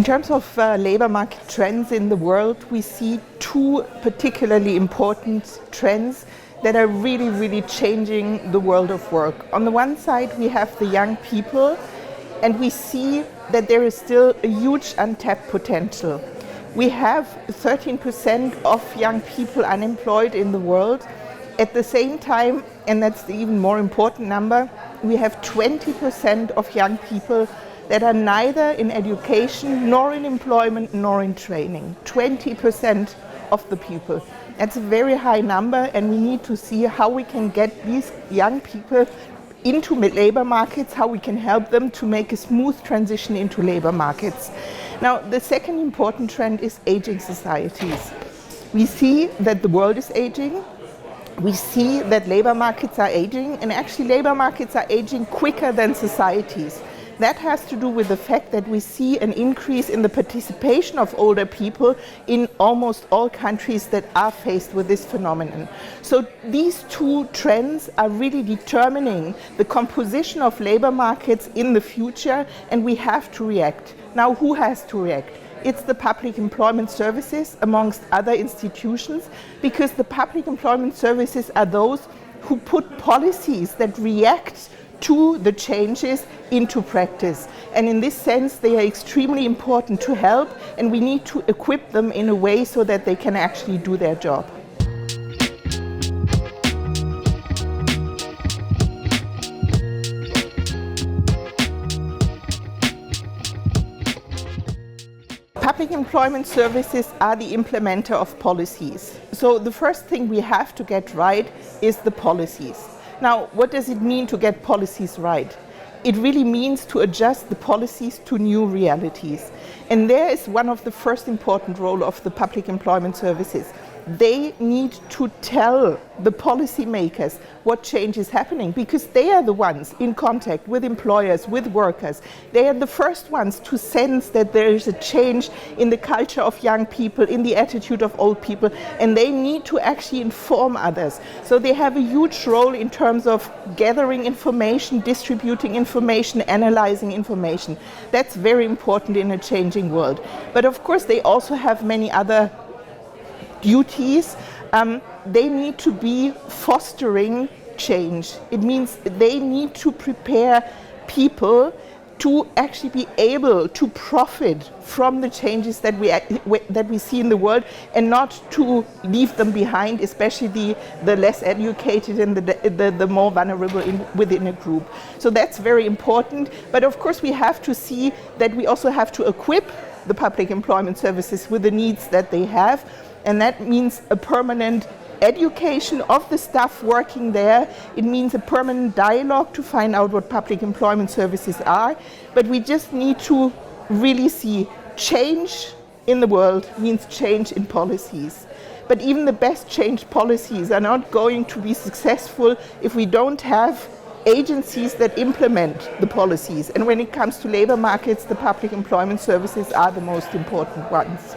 terms of labor market trends in the world, we see two particularly important trends that are really changing the world of work. On the one side, we have the young people, and we see that there is still a huge untapped potential. We have 13% of young people unemployed in the world. At the same time, and that's the even more important number, we have 20% of young people that are neither in education, nor in employment, nor in training. 20% of the people. That's a very high number, and we need to see how we can get these young people into labor markets, how we can help them to make a smooth transition into labor markets. Now, the second important trend is aging societies. We see that the world is aging. We see that labor markets are aging, and actually labor markets are aging quicker than societies. That has to do with the fact that we see an increase in the participation of older people in almost all countries that are faced with this phenomenon. So these two trends are really determining the composition of labor markets in the future, and we have to react. Now, who has to react? It's the public employment services, amongst other institutions, because the public employment services are those who put policies that react to the changes into practice. And in this sense, they are extremely important to help, and we need to equip them in a way so that they can actually do their job. Public employment services are the implementer of policies. So the first thing we have to get right is the policies. Now, what does it mean to get policies right? It really means to adjust the policies to new realities. And there is one of the first important roles of the public employment services. They need to tell the policymakers what change is happening, because they are the ones in contact with employers, with workers. They are the first ones to sense that there is a change in the culture of young people, in the attitude of old people, and they need to actually inform others. So they have a huge role in terms of gathering information, distributing information, analyzing information. That's very important in a changing world. But of course, they also have many other duties. They need to be fostering change. It means they need to prepare people to actually be able to profit from the changes that we see in the world, and not to leave them behind, especially the less educated and the more vulnerable within a group. So that's very important. But of course, we have to see that we also have to equip the public employment services with the needs that they have. And that means a permanent education of the staff working there. It means a permanent dialogue to find out what public employment services are. But we just need to really see change in the world means change in policies. But even the best change policies are not going to be successful if we don't have agencies that implement the policies. And when it comes to labor markets, the public employment services are the most important ones.